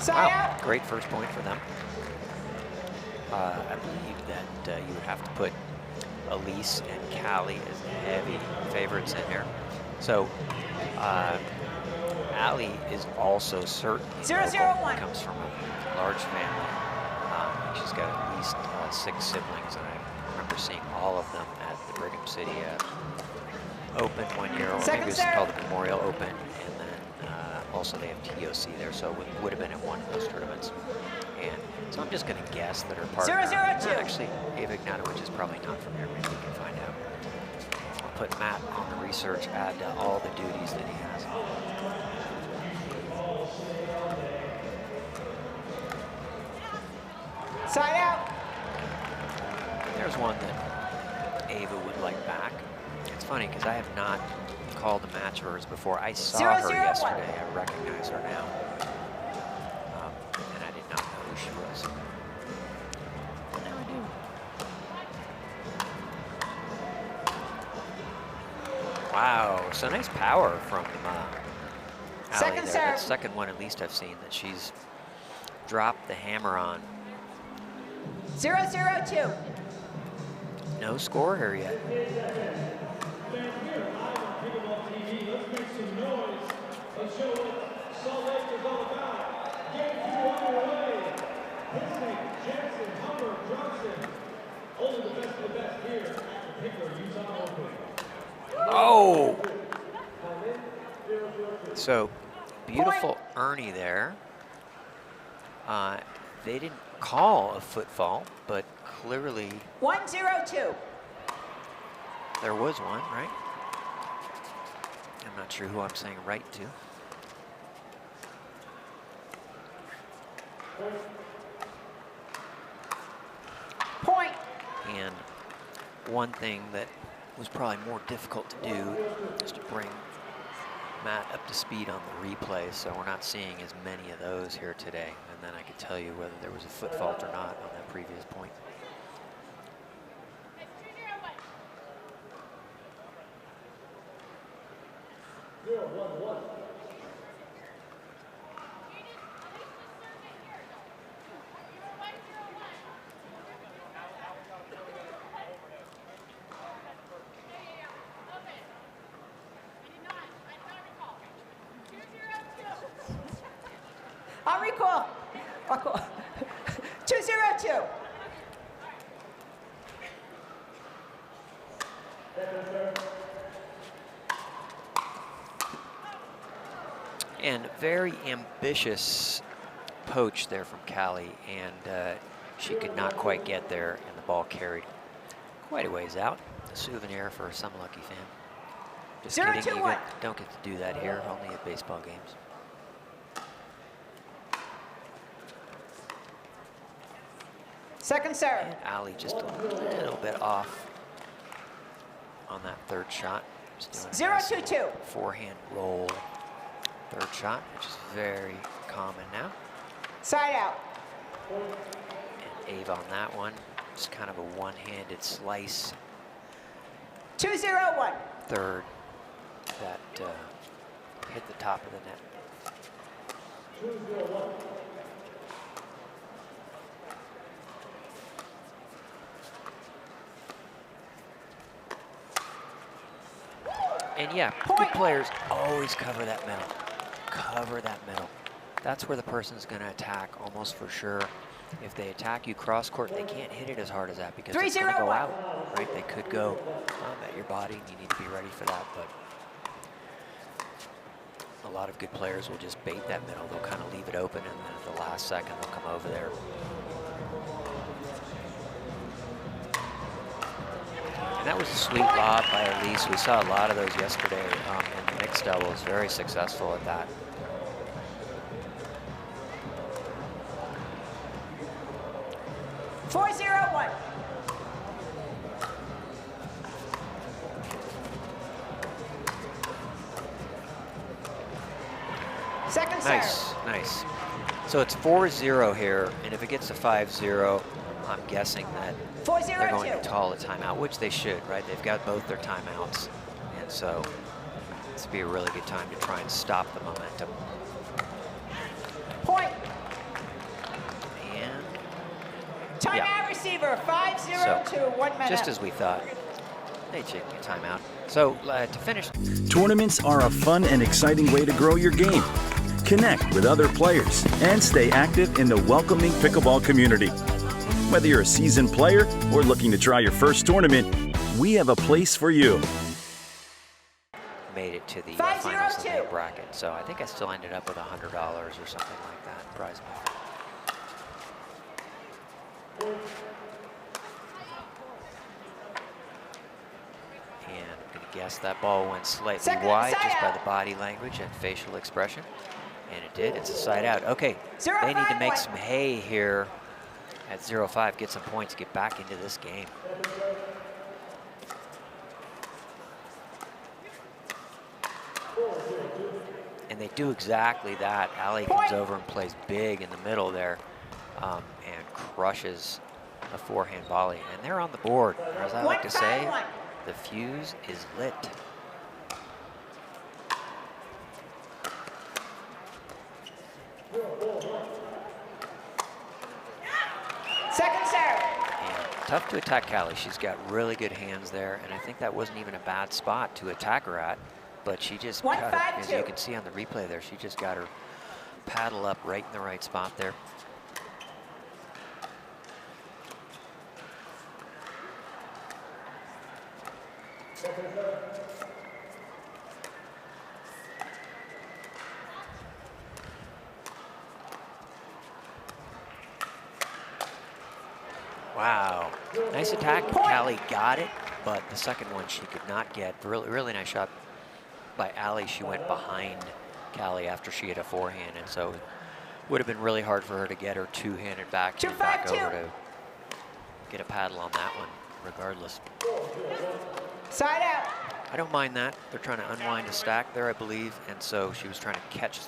Wow, great first point for them. I believe that you would have to put Allyce and Callie as heavy favorites in here. So Allie is also certainly local, comes from a large family. She's got at least 6 siblings, and I remember seeing all of them at the Brigham City Open one year, or maybe it was called the Memorial Open, and then also they have TOC there, so it would have been at one of those tournaments. And so I'm just going to guess that her partner, actually, Ignatowich is probably not from here. Maybe we can find out. I'll put Matt on the research, add all the duties that he has. Side out. There's one that Ava would like back. It's funny because I have not called a match of hers before. I saw her yesterday. I recognize her now. And I did not know who she was. But now I do. Wow, so nice power from Allie there. That second one at least I've seen that she's dropped the hammer on. 0-0-2. No score here yet. Oh! So, beautiful Ernie there. They didn't call a footfall, but clearly 1-0-2. there was one, right? I'm not sure who I'm saying right to. Point. And one thing that was probably more difficult to do is to bring Matt up to speed on the replay, so we're not seeing as many of those here today. And then I could tell you whether there was a foot fault or not on that previous point. I'll recall. 2-0-2. And very ambitious poach there from Callie, and she could not quite get there, and the ball carried quite a ways out. A souvenir for some lucky fan. Just kidding, you don't get to do that here, only at baseball games. Second serve. And Allie just a little bit off on that third shot. 0-2-2. Forehand roll. Third shot, which is very common now. Side out. And Ava on that one. Just kind of a one-handed slice. 2-0-1. Third that hit the top of the net. 2-0-1. And yeah, good players always cover that middle. Cover that middle. That's where the person's going to attack almost for sure. If they attack you cross court, they can't hit it as hard as that because it's going to go out, right? They could go at your body, and you need to be ready for that. But a lot of good players will just bait that middle. They'll kind of leave it open, and then at the last second, they'll come over there. And that was a sweet lob by Allyce. We saw a lot of those yesterday in the mixed doubles. Very successful at that. Second serve. Nice, nice. So it's 4-0 here, and if it gets to 5-0, I'm guessing that they're going to call a timeout, which they should, right? They've got both their timeouts, and so this would be a really good time to try and stop the momentum. Point. Timeout receiver, 5-0-2, 1 minute. Just as we thought. They taking a timeout. So to finish. Tournaments are a fun and exciting way to grow your game. Connect with other players and stay active in the welcoming pickleball community. Whether you're a seasoned player or looking to try your first tournament, we have a place for you. Made it to the finals of the bracket. So I think I still ended up with $100 or something like that prize money. And I'm going to guess that ball went slightly wide just by the body language and facial expression. And it did. It's a side out. Okay, they need to make some hay here at 0-5, get some points, get back into this game. And they do exactly that. Allie comes over and plays big in the middle there and crushes a forehand volley. And they're on the board. Or as I like to say, the fuse is lit. Second serve. And tough to attack Callie. She's got really good hands there. And I think that wasn't even a bad spot to attack her at. But she just got her, as you can see on the replay there, she just got her paddle up right in the right spot there. Wow, nice attack. Callie got it, but the second one she could not get. Really nice shot by Allyce. She went behind Callie after she hit a forehand, and so it would have been really hard for her to get her two-handed back and back over to get a paddle on that one, regardless. Side out. I don't mind that. They're trying to unwind a stack there, I believe, and so she was trying to catch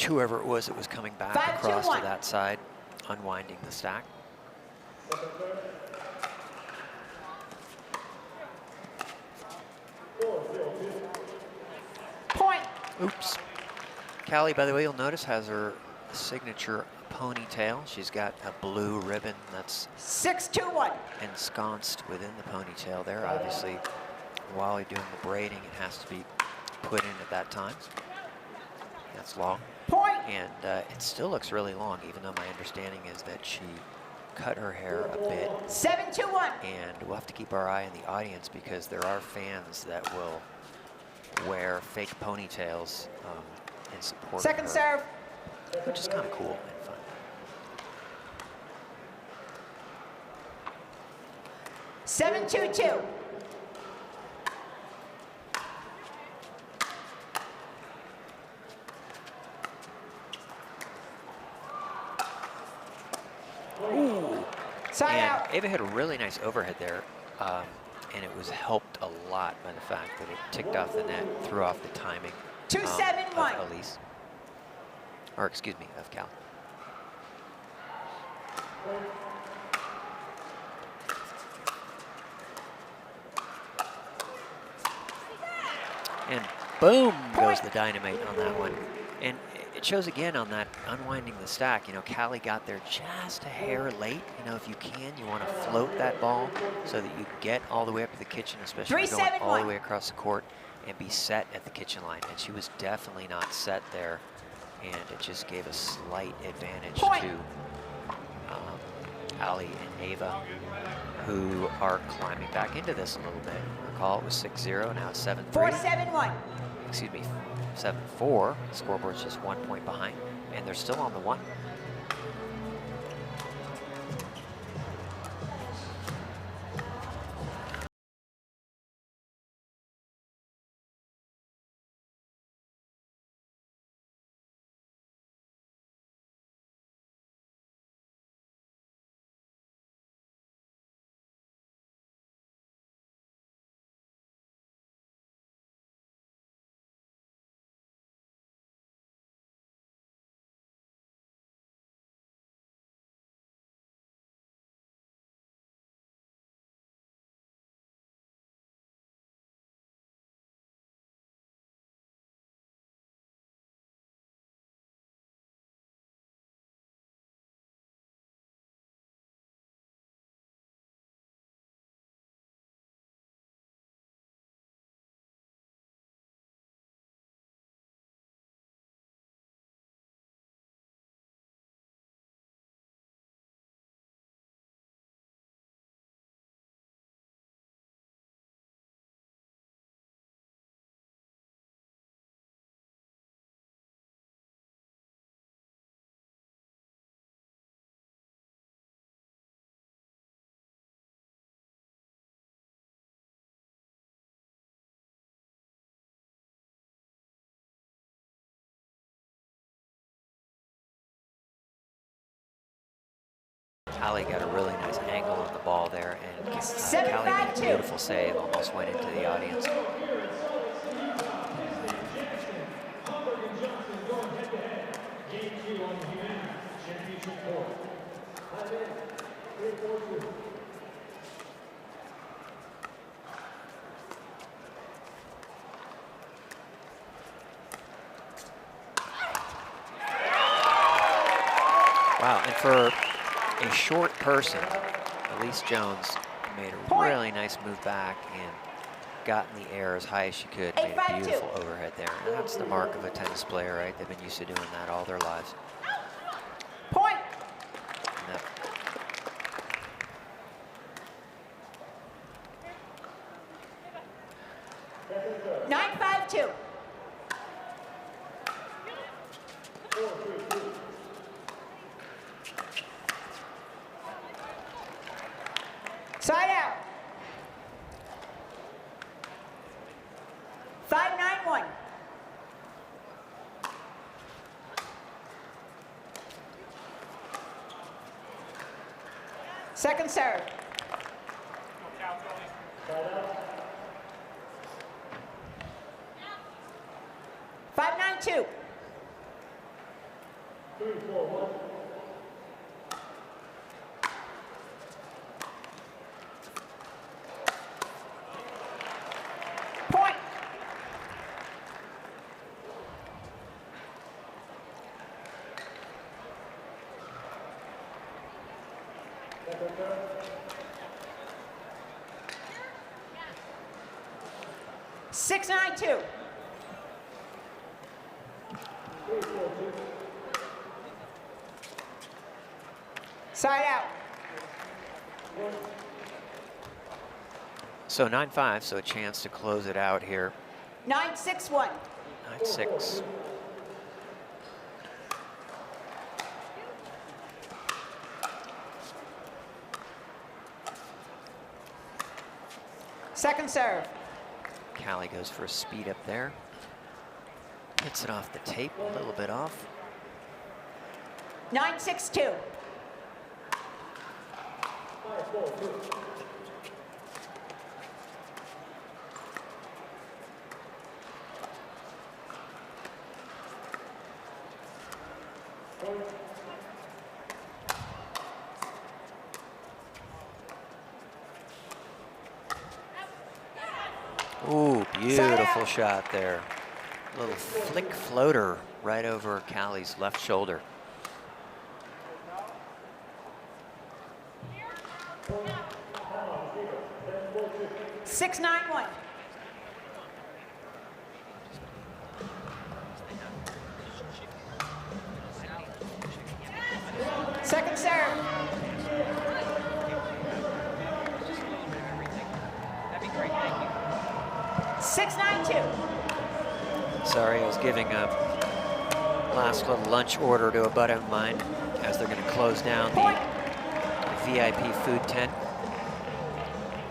whoever it was that was coming back across to that side, unwinding the stack. Point. Oops. Callie, by the way, you'll notice has her signature ponytail. She's got a blue ribbon that's 6-2-1. ensconced within the ponytail there. Obviously, while you're doing the braiding, it has to be put in at that time. That's long. Point. And it still looks really long, even though my understanding is that she cut her hair a bit. 7-2-1. And we'll have to keep our eye on the audience because there are fans that will wear fake ponytails in support Second of her, serve. which is kind of cool and fun. Seven, 2-2. Ooh. Side And out. Ava hit a really nice overhead there, and it was helped a lot by the fact that it ticked off the net, threw off the timing 2-7-1. of Allyce, or excuse me, of Callie. And boom goes the dynamite on that one. And it shows again on that unwinding the stack. You know, Callie got there just a hair late. You know, if you can, you want to float that ball so that you get all the way up to the kitchen, especially if you're going all the way across the court, and be set at the kitchen line. And she was definitely not set there, and it just gave a slight advantage to Allie and Ava, who are climbing back into this a little bit. Recall it was 6-0, now it's 7-3. 4-7-1. Excuse me, 7-4. Scoreboard's just 1 point behind, and they're still on the one. Callie got a really nice angle on the ball there, and Callie made a 7-5-2. beautiful save, almost went into the audience. Wow, and for a short person, Allyce Jones made a really nice move back and got in the air as high as she could. Made a beautiful overhead there. And that's the mark of a tennis player, right? They've been used to doing that all their lives. Point. And 9-5-2. Side out. 5-9-1. Second serve. Five, 9-2. Point. Six, 9-2. Side out. so 9-5, so a chance to close it out here. 9-6-1. 9-6. Second serve. Callie goes for a speed up there. Hits it off the tape, a little bit off. 9-6-2. Ooh, beautiful shot there. Little flick floater right over Callie's left shoulder. Six, 9-1. Second serve. That'd be great, thank you. 6-9-2. Sorry, I was giving a last little lunch order to a buddy of mine as they're going to close down the VIP food tent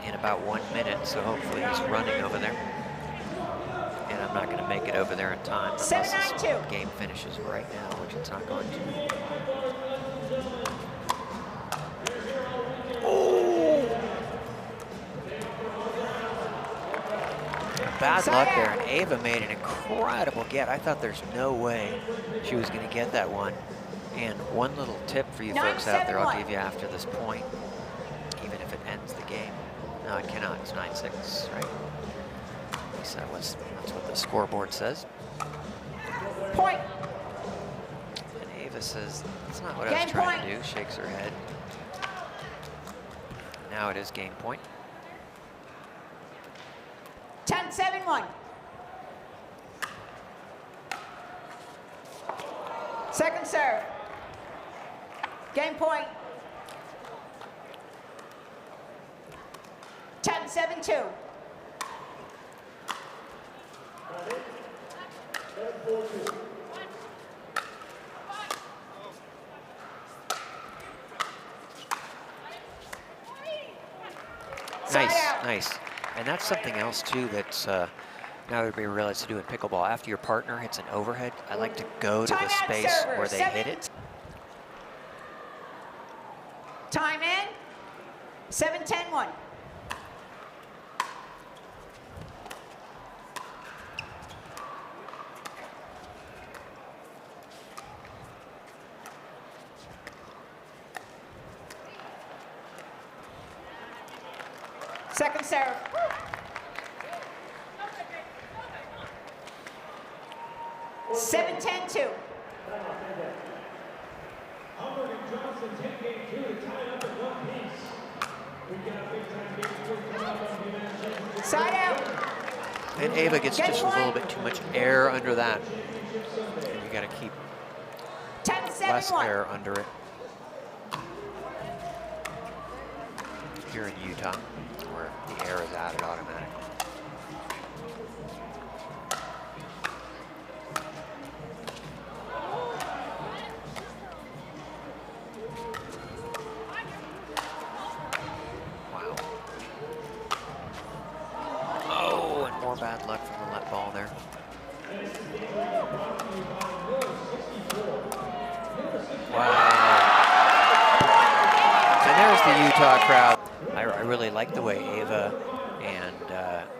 in about 1 minute, so hopefully he's running over there. And I'm not going to make it over there in time unless this 7-9-2. game finishes right now, which it's not going to. Bad luck there, and Ava made an incredible get. I thought there's no way she was going to get that one. And one little tip for you folks out there I'll give you after this point, even if it ends the game. No, it cannot. It's 9-6, right? At least that's what the scoreboard says. Point. And Ava says, that's not what I was trying to do. Shakes her head. Now it is game point. 10-7-1. Second serve. Game point. 10-7-2. Nice, nice. And that's something else too that's now everybody realizes to do in pickleball. After your partner hits an overhead, I like to go to the space where they hit it. Timeout. 7-10-1. Second serve. Seven, 10-2. Side out. And Ava gets just a little bit too much air under that. And you got to keep 10-7-1. less air under it. Here in Utah, where the air is added automatically. Wow. Oh, and more bad luck from the let ball there. Wow. And there's the Utah crowd. I really like the way Ava and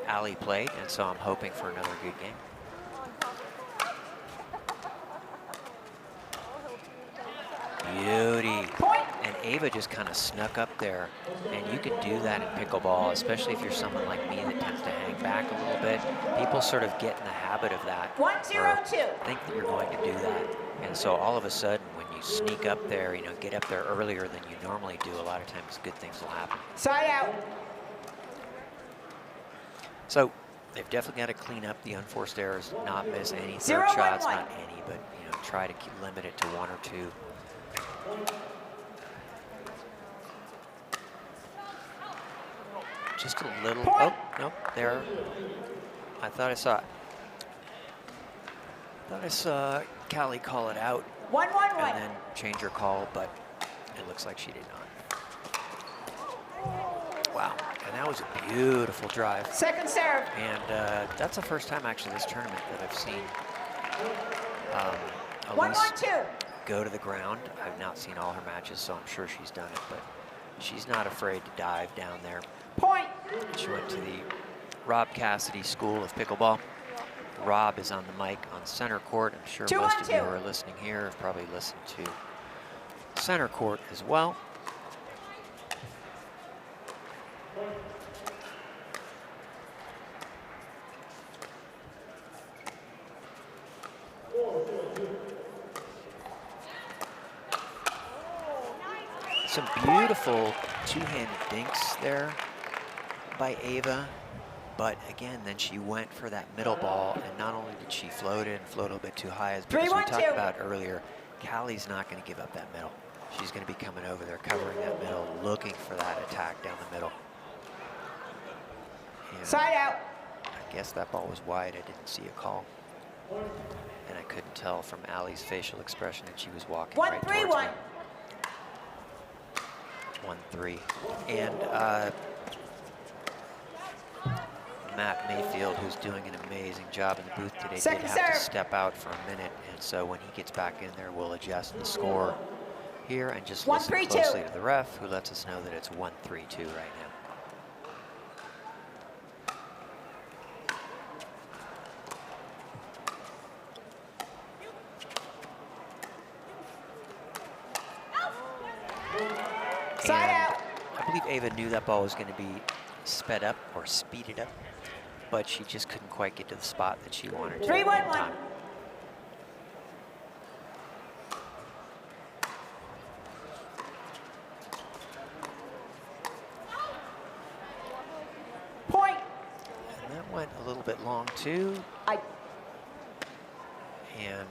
Allie played, and so I'm hoping for another good game. Beauty. And Ava just kind of snuck up there, and you can do that in pickleball, especially if you're someone like me that tends to hang back a little bit. People sort of get in the habit of that, 1-0-2. think that you're going to do that. And so all of a sudden, when you sneak up there, you know, get up there earlier than you normally do, a lot of times good things will happen. Side out. So they've definitely got to clean up the unforced errors, not miss any 0, third shots, 1, 1. not any, but you know, try to limit it to 1 or 2. Just a little. Point. Oh no, there. I thought I saw. Callie call it out 1-1-1. and then change her call, but it looks like she did not. Wow, and that was a beautiful drive. Second serve. And that's the first time actually this tournament that I've seen Allyce 1-1-2. go to the ground. I've not seen all her matches, so I'm sure she's done it, but she's not afraid to dive down there. Point. She went to the Rob Cassidy School of Pickleball. Rob is on the mic on center court. I'm sure 2 most on of you 2. who are listening here have probably listened to center court as well. Some beautiful two-handed dinks there by Ava, but again, then she went for that middle ball, and not only did she float it and float a little bit too high, as because we 3-1-2. talked about earlier, Callie's not going to give up that middle. She's going to be coming over there, covering that middle, looking for that attack down the middle. And Side out. I guess that ball was wide. I didn't see a call. And I couldn't tell from Allie's facial expression that she was walking right towards me. 1-3-1. 1-3. And Matt Mayfield, who's doing an amazing job in the booth today, Second did have to serve. step out for a minute. And so when he gets back in there, we'll adjust the score here and just 1-3-2. listen closely to the ref, who lets us know that it's 1-3-2 right now. Side out. I believe Ava knew that ball was going to be sped up or speeded up, but she just couldn't quite get to the spot that she wanted to 3-1-1. in time. Point. And that went a little bit long too. And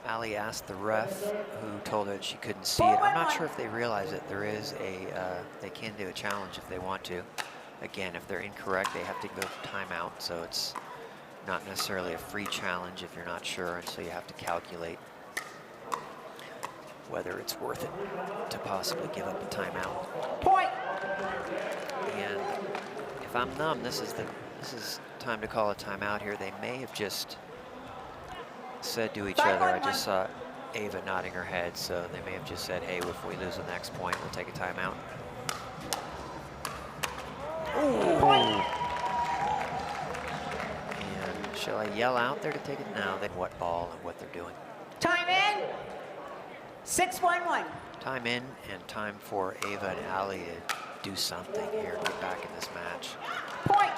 Allie asked the ref, who told her that she couldn't see it. I'm not sure if they realize that there is a, they can do a challenge if they want to. Again, if they're incorrect, they have to go timeout. So it's not necessarily a free challenge if you're not sure, and so you have to calculate whether it's worth it to possibly give up a timeout. Point. And if I'm them, this is time to call a timeout here. They may have just said to each other, I just saw Ava nodding her head, so they may have just said, hey, if we lose the next point, we'll take a timeout. Point. And shall I yell out there to take it? No, they what ball and what they're doing. Time in. 6-1-1. Time in and time for Ava and Allie to do something here to get back in this match. Point.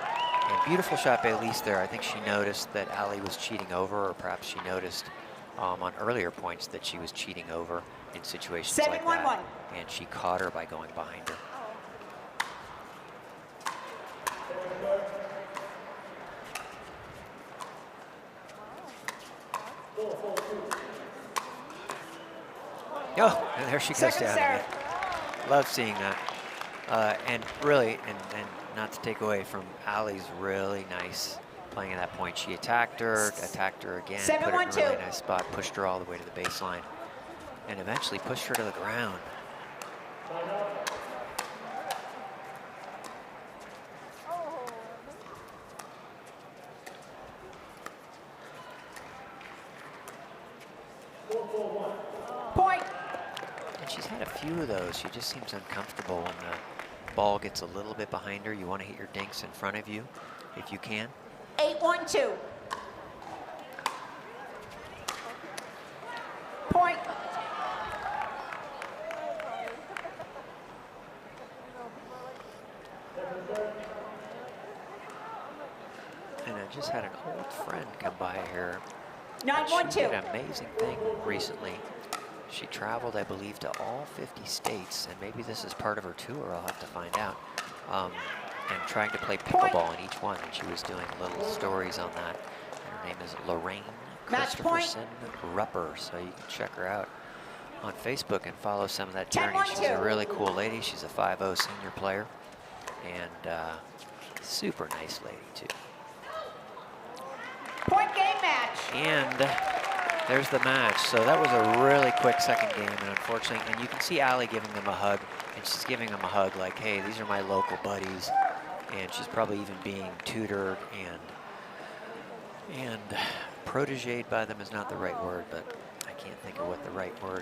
And beautiful shot by Allyce there. I think she noticed that Allie was cheating over, or perhaps she noticed on earlier points that she was cheating over in situations like that. And she caught her by going behind her. Oh, and there she goes Second down serve. again. Love seeing that. And really, and not to take away from Allie's really nice playing at that point. She attacked her again, put her in a really nice spot, pushed her all the way to the baseline, and eventually pushed her to the ground. Point. And she's had a few of those. She just seems uncomfortable when the ball gets a little bit behind her. You want to hit your dinks in front of you if you can. 8-1-2. Point. And I just had an old friend come by here. 9-1-2. She did an amazing thing recently. She traveled, I believe, to all 50 states, and maybe this is part of her tour, I'll have to find out, and trying to play pickleball in each one, and she was doing little stories on that. And her name is Lorraine Christopherson Rupper, so you can check her out on Facebook and follow some of that journey. She's a really cool lady. She's a 5-0 senior player, and super nice lady, too. Point game match. And there's the match. So that was a really quick second game, and unfortunately, and you can see Allie giving them a hug, and she's giving them a hug like, hey, these are my local buddies, and she's probably even being tutored and protégéed by them is not the right word, but I can't think of what the right word is.